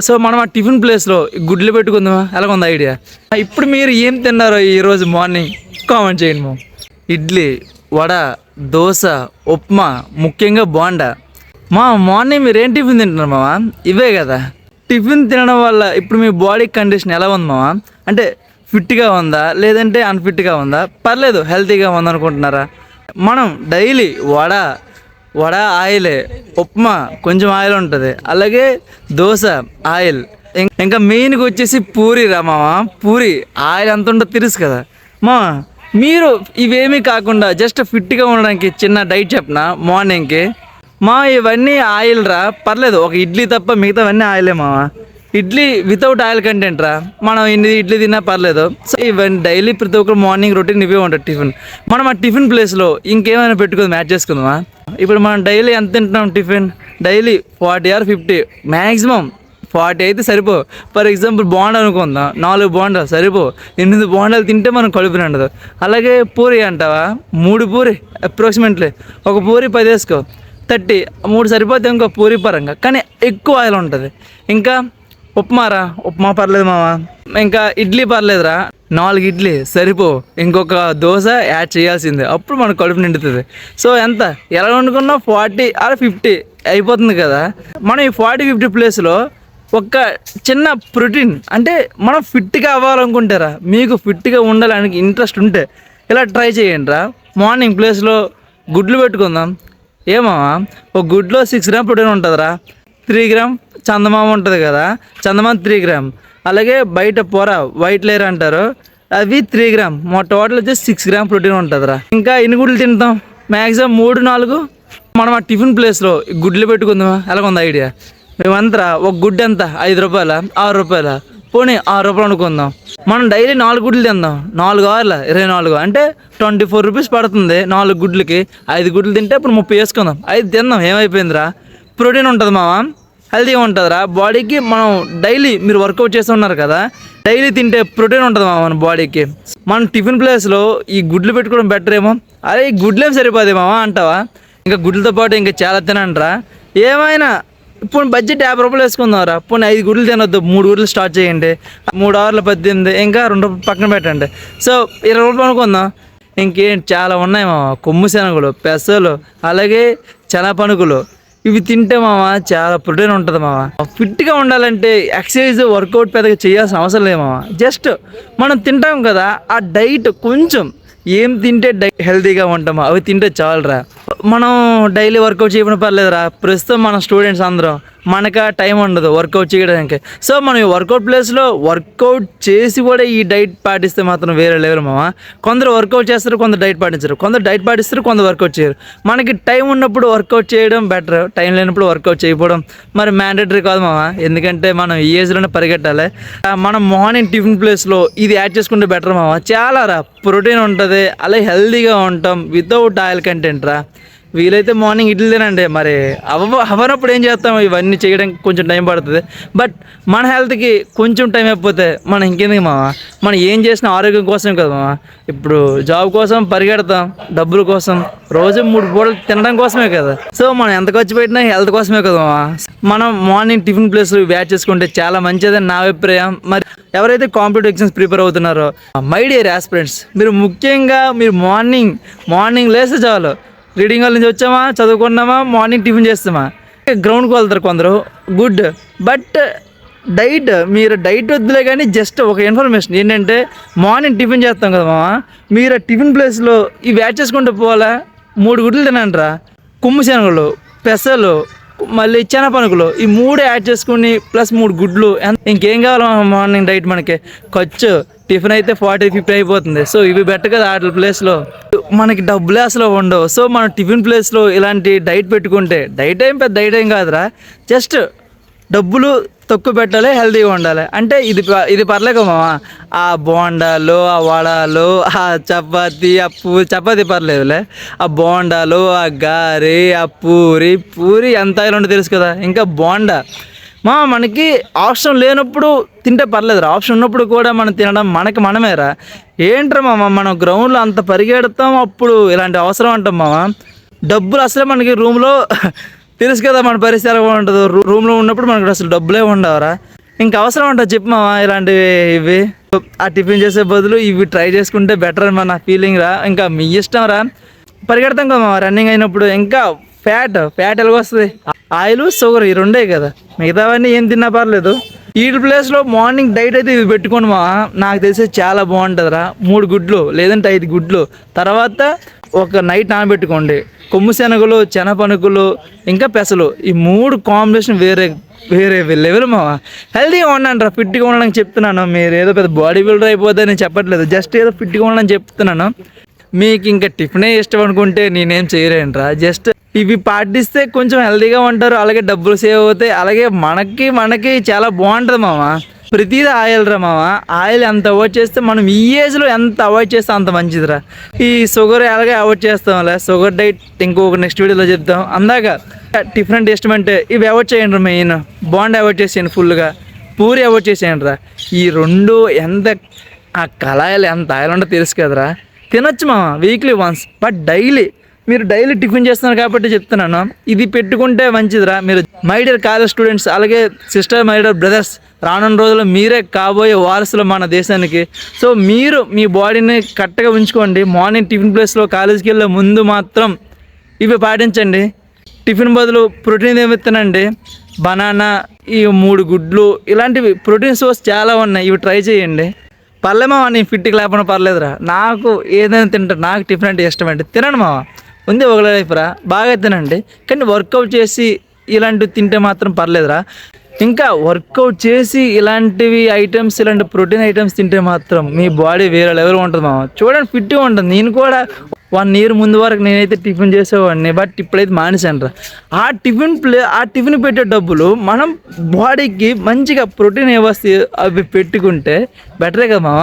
So మనం ఆ tiffin ప్లేస్లో గుడ్లు పెట్టుకుందామా? ఎలాగుంది ఐడియా? ఇప్పుడు మీరు ఏం తిన్నారో ఈరోజు మార్నింగ్ కామెంట్ చేయండి మా. ఇడ్లీ, వడ, దోశ, ఉప్మా, ముఖ్యంగా బోండా. మా మార్నింగ్ మీరు ఏం టిఫిన్ తింటున్నారు మావా? ఇవే కదా. టిఫిన్ తినడం వల్ల ఇప్పుడు మీ బాడీ కండిషన్ ఎలా ఉంది మావా? అంటే ఫిట్గా ఉందా లేదంటే అన్ఫిట్గా ఉందా? పర్లేదు, హెల్తీగా ఉందనుకుంటున్నారా? మనం డైలీ వడ ఆయిలే, ఉప్మా కొంచెం ఆయిల్ ఉంటుంది, అలాగే దోశ ఆయిల్, ఇంకా మెయిన్గా వచ్చేసి పూరి రా మావా. పూరి ఆయిల్ ఎంత ఉంటుందో తెలుసు కదా మా. మీరు ఇవేమీ కాకుండా జస్ట్ ఫిట్గా ఉండడానికి చిన్న డైట్ చెప్పనా మార్నింగ్కి మా. ఇవన్నీ ఆయిల్ రా, పర్లేదు ఒక ఇడ్లీ తప్ప మిగతావన్నీ ఆయిలే మావా. ఇడ్లీ వితౌట్ ఆయిల్ కంటెంట్ రా. మనం ఇన్ని ఇడ్లీ తిన్నా పర్లేదు. సో ఇవన్నీ డైలీ ప్రతి ఒక్కరు మార్నింగ్ రొటీన్ ఇవే ఉంటుంది టిఫిన్. మనం ఆ టిఫిన్ ప్లేస్లో ఇంకేమైనా పెట్టుకుని మ్యాచ్ చేసుకుందామా? ఇప్పుడు మనం డైలీ ఎంత తింటున్నాం టిఫిన్? డైలీ 40 or 50, మ్యాక్సిమం 40 అయితే సరిపో. ఫర్ ఎగ్జాంపుల్ బోండా అనుకుందాం, 4 బోండాలు సరిపో. 8 బోండాలు తింటే మనం కడుపు నిండదు. అలాగే పూరి అంటావా, 3 పూరి అప్రాక్సిమేట్లీ, ఒక పూరి 10 వేసుకో, 30, 3 సరిపోతే ఇంకో పూరి పరంగా, కానీ ఎక్కువ ఆయిల్ ఉంటుంది. ఇంకా ఉప్మా పర్లేదు మావా. ఇంకా ఇడ్లీ పర్లేదురా, 4 ఇడ్లీ సరిపో, ఇంకొక దోశ యాడ్ చేయాల్సిందే, అప్పుడు మనకు కడుపు నిండుతుంది. సో ఎంత ఎలా వండుకున్నా 40 or 50 అయిపోతుంది కదా. మనం ఈ 40-50 ప్లేస్లో ఒక చిన్న ప్రోటీన్, అంటే మనం ఫిట్గా అవ్వాలనుకుంటారా, మీకు ఫిట్గా ఉండాలని ఇంట్రెస్ట్ ఉంటే ఇలా ట్రై చేయండి రా. మార్నింగ్ ప్లేస్లో గుడ్లు పెట్టుకుందాం. ఏమా ఒక గుడ్లో 6 grams ప్రోటీన్ ఉంటుందిరా. 3 grams చందమామ ఉంటుంది కదా, చందమామ 3 grams. అలాగే బయట పొర వైట్ లేయర్ అంటారు, అవి 3 grams. మా టోటల్ వచ్చేసి 6 grams ప్రోటీన్ ఉంటుందిరా. ఇంకా ఎన్ని గుడ్లు తింటాం? మ్యాక్సిమం 3-4. మనం ఆ టిఫిన్ ప్లేస్లో గుడ్లు పెట్టుకుందామా? ఎలాగుంది ఐడియా? మేమంతా ఒక గుడ్డు ఎంత, 5 రూపాయల, 6 రూపాయల, పోనీ 6 రూపాయలు అనుకుందాం. మనం డైలీ 4 గుడ్లు తిందాం. 4 hours 24 అంటే 24 rupees పడుతుంది 4 గుడ్లకి. 5 గుడ్లు తింటే ఇప్పుడు 30 వేసుకుందాం. 5 తిందాం, ఏమైపోయిందిరా? ప్రోటీన్ ఉంటుంది మావా, హెల్తీగా ఉంటుందిరా బాడీకి. మనం డైలీ మీరు వర్కౌట్ చేస్తూ ఉన్నారు కదా, డైలీ తింటే ప్రోటీన్ ఉంటుంది మావా మన బాడీకి. మనం టిఫిన్ ప్లేస్లో ఈ గుడ్లు పెట్టుకోవడం బెటర్ ఏమో. అరే ఈ గుడ్లేం సరిపోదే మావా అంటావా? ఇంకా గుడ్లతో పాటు ఇంకా చాలా తినండిరా. ఏమైనా ఇప్పుడు బడ్జెట్ 50 రూపాయలు వేసుకుందాంరా. పోనీ 5 గుడ్లు తినొద్దు, 3 గుడ్లు స్టార్ట్ చేయండి. 3 hours 18, ఇంకా 2 రూపాయలు పక్కన పెట్టండి. సో 20 రూపాయలు అనుకుందాం. ఇంకేం చాలా ఉన్నాయి మావా. కొమ్ము శనగలు, పెసలు, అలాగే శనగపణుకులు, ఇవి తింటే మావా చాలా ప్రోటీన్ ఉంటుంది మావా. ఫిట్గా ఉండాలంటే ఎక్సర్సైజ్ వర్కౌట్ పెద్దగా చేయాల్సిన అవసరం లేదు మావా. జస్ట్ మనం తింటాం కదా, ఆ డైట్ కొంచెం ఏం తింటే హెల్తీగా ఉంటామో అవి తింటే చాలురా. మనం డైలీ వర్కౌట్ చేయడం పర్లేదురా. ప్రస్తుతం మన స్టూడెంట్స్ అందరం మనకు టైం ఉండదు వర్కౌట్ చేయడానికి. సో మనం ఈ వర్కౌట్ ప్లేస్లో వర్కౌట్ చేసి కూడా ఈ డైట్ పాటిస్తే మాత్రం వేరే లెవెల్ మామ. కొందరు వర్కౌట్ చేస్తారు, కొందరు డైట్ పాటించరు, కొందరు డైట్ పాటిస్తారు, కొందరు వర్కౌట్ చేయరు. మనకి టైం ఉన్నప్పుడు వర్కౌట్ చేయడం బెటర్, టైం లేనప్పుడు వర్కౌట్ చేయకపోవడం మరి మ్యాండేటరీ కాదు మామ. ఎందుకంటే మనం ఈ ఏజ్లోనే పరిగెట్టాలి. మనం మార్నింగ్ టిఫిన్ ప్లేస్లో ఇది యాడ్ చేసుకుంటే బెటర్ మామ. చాలా రా ప్రోటీన్ ఉంటుంది, అలాగే హెల్తీగా ఉంటాం వితౌట్ ఆయిల్ కంటెంట్ రా. వీలైతే మార్నింగ్ ఇడ్లీ తినండి. మరి అవనప్పుడు ఏం చేస్తాం, ఇవన్నీ చేయడానికి కొంచెం టైం పడుతుంది. బట్ మన హెల్త్కి కొంచెం టైం అయిపోతే మనం ఇంకెందుకు మామ. మనం ఏం చేసినా ఆరోగ్యం కోసమే కదా మామ. ఇప్పుడు జాబ్ కోసం పరిగెడతాం, డబ్బుల కోసం, రోజు 3 పూటలు తినడం కోసమే కదా. సో మనం ఎంత ఖర్చు పెట్టినా హెల్త్ కోసమే కదా మామ. మనం మార్నింగ్ టిఫిన్ ప్లేస్లో వ్యాచ్ చేసుకుంటే చాలా మంచిదని నా అభిప్రాయం. మరి ఎవరైతే కాంపిటేటివ్ ఎగ్జామ్స్ ప్రిపేర్ అవుతున్నారో మై డియర్ ఆస్పిరెంట్స్, మీరు ముఖ్యంగా మీరు మార్నింగ్ లేస్తే చాలు, రీడింగ్ హాల్ నుంచి వచ్చామా, చదువుకున్నామా, మార్నింగ్ టిఫిన్ చేస్తామా, గ్రౌండ్కి వెళ్తారు కొందరు, గుడ్. బట్ మీరు డైట్ వద్దులే కానీ జస్ట్ ఒక ఇన్ఫర్మేషన్ ఏంటంటే, మార్నింగ్ టిఫిన్ చేస్తాం కదా మామ, మీరు ఆ టిఫిన్ ప్లేస్లో ఇవి యాడ్ చేసుకుంటూ పోవాలా. 3 గుడ్లు తినండిరా, కొమ్ము శనగలు, పెసలు, మళ్ళీ శనగపణుకులు, ఈ 3 యాడ్ చేసుకుని ప్లస్ 3 గుడ్లు, ఇంకేం కావాలి మార్నింగ్ డైట్ మనకి. ఖర్చు టిఫిన్ అయితే 40-50 అయిపోతుంది. సో ఇవి బెటర్ కదా. వాటి ప్లేస్లో మనకి డబ్బులు అసలు ఉండవు. సో మనం టిఫిన్ ప్లేస్లో ఇలాంటి డైట్ పెట్టుకుంటే, డైట్ ఏం కాదురా, జస్ట్ డబ్బులు తక్కువ పెట్టాలి, హెల్తీగా ఉండాలి. అంటే ఇది పర్లేదు మామ. ఆ బోండాలు, ఆ వడాలు, ఆ చపాతీ పర్లేదులే, ఆ బోండాలు, ఆ గారి, ఆ పూరి ఎంత ఉంటుందో తెలుసు కదా. ఇంకా బోండా మనకి ఆప్షన్ లేనప్పుడు తింటే పర్లేదు రా, ఆప్షన్ ఉన్నప్పుడు కూడా మనం తినడం మనమేరా. ఏంట్రా మామ, మనం గ్రౌండ్లో అంత పరిగెడతాం, అప్పుడు ఇలాంటి అవసరం అంటాం మామ. డబ్బులు అసలే మనకి రూమ్లో తెలుసు కదా మన పరిస్థితి ఎలా ఉంటుందో. రూమ్లో ఉన్నప్పుడు మనకు అసలు డబ్బులే ఉండవరా. ఇంకా అవసరం ఉంటుంది చెప్పు మావా ఇలాంటివి. ఇవి ఆ టిఫిన్ చేసే బదులు ఇవి ట్రై చేసుకుంటే బెటర్ అని నా ఫీలింగ్ రా. ఇంకా మీ ఇష్టం రా. పరిగెడతాం కదా మావా రన్నింగ్ అయినప్పుడు. ఇంకా ఫ్యాట్ ఎలాగొస్తుంది? ఆయిల్ షుగర్ ఈ రెండే కదా, మిగతావన్నీ ఏం తిన్నా పర్లేదు. ఈ ప్లేస్లో మార్నింగ్ డైట్ అయితే ఇవి పెట్టుకోండి మా, నాకు తెలిసి చాలా బాగుంటుందిరా. 3 గుడ్లు లేదంటే 5 గుడ్లు, తర్వాత ఒక నైట్ నానబెట్టుకోండి. కొమ్ము శనగలు, శనపనుకులు, ఇంకా పెసలు, ఈ 3 కాంబినేషన్ వేరే లెవెల్ మావా. హెల్తీగా ఉండండి రా, ఫిట్గా ఉండడానికి చెప్తున్నాను. మీరు ఏదో పెద్ద బాడీ బిల్డర్ అయిపోతుందని నేను చెప్పట్లేదు, జస్ట్ ఏదో ఫిట్గా ఉండని చెప్తున్నాను. మీకు ఇంకా టిఫినే ఇష్టం అనుకుంటే నేనేం చేయలేనురా. జస్ట్ ఇవి పాటిస్తే కొంచెం హెల్తీగా ఉంటారు, అలాగే డబ్బులు సేవ్ అవుతాయి, అలాగే మనకి చాలా బాగుంటుంది మామ. ప్రతిదీ ఆయిల్ రా మామ. ఆయిల్ ఎంత అవాయిడ్ చేస్తే మనం ఈ ఏజ్లో ఎంత అవాయిడ్ చేస్తే అంత మంచిదిరా. ఈ షుగర్ అలాగే అవాయిడ్ చేస్తాంలే. షుగర్ డైట్ ఇంకొక నెక్స్ట్ వీడియోలో చెప్తాం. అందాక టిఫరెంట్ ఇష్టమంటే ఇవి అవాయిడ్ చేయండి. మెయిన్ బాండ్ అవాయిడ్ చేసేయండి, ఫుల్గా పూరి అవాయిడ్ చేసేయండి రా. ఈ 2 ఎంత ఆ కళాయిలు ఎంత ఆయిల్ ఉంటుందో తెలుసు కదరా. తినొచ్చు మామ వీక్లీ వన్స్, బట్ మీరు డైలీ టిఫిన్ చేస్తున్నారు కాబట్టి చెప్తున్నాను. ఇది పెట్టుకుంటే మంచిదిరా. మీరు మై డియర్ కాలేజ్ స్టూడెంట్స్, అలాగే సిస్టర్, మై డియర్ బ్రదర్స్, రానున్న రోజుల్లో మీరే కాబోయే వారసులు మన దేశానికి. సో మీరు మీ బాడీని కరెక్ట్గా ఉంచుకోండి. మార్నింగ్ టిఫిన్ ప్లేస్లో కాలేజీకి వెళ్ళే ముందు మాత్రం ఇవి పాటించండి. టిఫిన్ బదులు ప్రోటీన్ ఏమి తినండి. బనానా, ఈ 3 గుడ్లు, ఇలాంటివి ప్రోటీన్ సోర్స్ చాలా ఉన్నాయి, ఇవి ట్రై చేయండి. పర్లేమా నేను ఫిట్కి లేకపోయినా పర్లేదురా. నాకు ఏదైనా తింటారు, నాకు టిఫిన్ అంటే ఇష్టం అంటే తినండి మావా. ఉంది ఒక లైఫ్ రా, బాగా తినండి. కానీ వర్కౌట్ చేసి ఇలాంటివి తింటే మాత్రం పర్లేదురా. ఇంకా వర్కౌట్ చేసి ఇలాంటివి ఐటమ్స్, ఇలాంటి ప్రోటీన్ ఐటమ్స్ తింటే మాత్రం మీ బాడీ వేరే లెవెల్ ఉంటుంది మామ. చూడండి ఫిట్గా ఉంటుంది. నేను కూడా 1 ఇయర్ ముందు వరకు నేనైతే టిఫిన్ చేసేవాడిని, బట్ ఇప్పుడైతే మానేశాను రా. ఆ టిఫిన్ పెట్టే డబ్బులు మనం బాడీకి మంచిగా ప్రోటీన్ వస్తే అవి పెట్టుకుంటే బెటరే కదా మామ.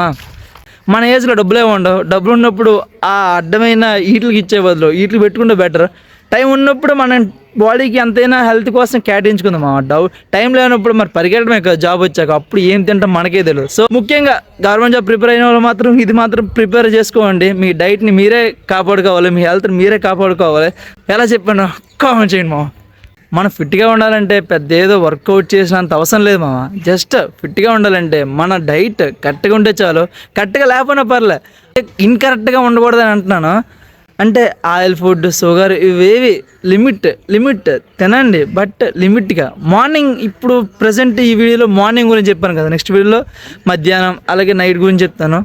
మన ఏజ్లో డబ్బులే ఉండవు. డబ్బులు ఉన్నప్పుడు ఆ అడ్డమైన వీటికి ఇచ్చే బదులు వీటికి పెట్టుకుంటే బెటర్. టైం ఉన్నప్పుడు మనం బాడీకి ఎంతైనా హెల్త్ కోసం కేటాయించుకుందాం మా. టైం లేనప్పుడు మరి పరిగెట్టడమే కదా జాబ్ వచ్చాక, అప్పుడు ఏం తింటాం మనకే తెలియదు. సో ముఖ్యంగా గవర్నమెంట్ జాబ్ ప్రిపేర్ అయిన వాళ్ళు మాత్రం ఇది మాత్రం ప్రిపేర్ చేసుకోండి. మీ డైట్ని మీరే కాపాడుకోవాలి, మీ హెల్త్ని మీరే కాపాడుకోవాలి. ఎలా చెప్పాను కామెంట్ చేయండి మామ. మనం ఫిట్గా ఉండాలంటే పెద్ద ఏదో వర్కౌట్ చేసినంత అవసరం లేదు మామ. జస్ట్ ఫిట్గా ఉండాలంటే మన డైట్ కరెక్ట్గా ఉంటే చాలు. కరెక్ట్గా లేకపోయినా పర్లే, ఇన్కరెక్ట్గా ఉండకూడదని అంటున్నాను. అంటే ఆయిల్ ఫుడ్, షుగర్ ఇవేవి లిమిట్ తినండి, బట్ లిమిట్గా. మార్నింగ్ ఇప్పుడు ప్రజెంట్ ఈ వీడియోలో మార్నింగ్ గురించి చెప్పాను కదా, నెక్స్ట్ వీడియోలో మధ్యాహ్నం అలాగే నైట్ గురించి చెప్తాను.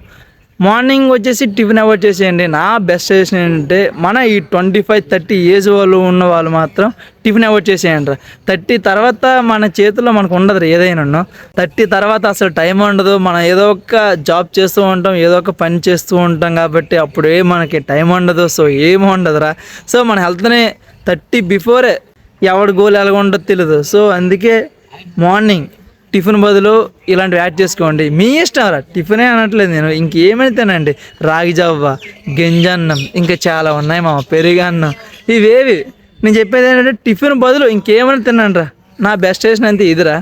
మార్నింగ్ వచ్చేసి టిఫిన్ అవాయిడ్ చేసేయండి. నా బెస్ట్ సజెషన్ ఏంటంటే మన ఈ 25-30 ఏజ్ వాళ్ళు ఉన్న వాళ్ళు మాత్రం టిఫిన్ అవాయిడ్ చేసేయండి. 30 తర్వాత మన చేతుల్లో మనకు ఉండదు ఏదైనా. 30 తర్వాత అసలు టైం ఉండదు. మనం ఏదో ఒక జాబ్ చేస్తూ ఉంటాం, ఏదో ఒక పని చేస్తూ ఉంటాం కాబట్టి అప్పుడే మనకి టైం ఉండదు. సో ఏమి ఉండదురా. సో మన హెల్త్ని 30 బిఫోరే ఎవరి గోల్ ఎలాగ ఉండదో తెలియదు. సో అందుకే మార్నింగ్ టిఫిన్ బదులు ఇలాంటివి యాడ్ చేసుకోండి. మీ ఇష్టం రా, టిఫినే అనట్లేదు నేను. ఇంకేమైనా తినండి, రాగి జావ, గింజన్నం, ఇంకా చాలా ఉన్నాయి మా, పెరుగన్నం, ఇవేవి. నేను చెప్పేది ఏంటంటే టిఫిన్ బదులు ఇంకేమైనా తినండి రా. నా బెస్ట్ చేసిన అంతే ఇదిరా.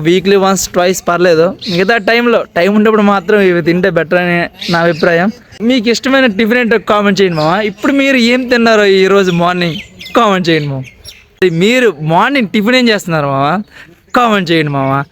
వీక్లీ వన్స్ ట్వైస్ పర్లేదు, మిగతా టైంలో టైం ఉండేప్పుడు మాత్రం ఇవి తింటే బెటర్ అని నా అభిప్రాయం. మీకు ఇష్టమైన టిఫిన్ ఏంటో కామెంట్ చేయండి మామ. ఇప్పుడు మీరు ఏం తిన్నారో ఈరోజు మార్నింగ్ కామెంట్ చేయండి మామ. మీరు మార్నింగ్ టిఫిన్ ఏం చేస్తున్నారు మామ, కామెంట్ చేయండి మామ.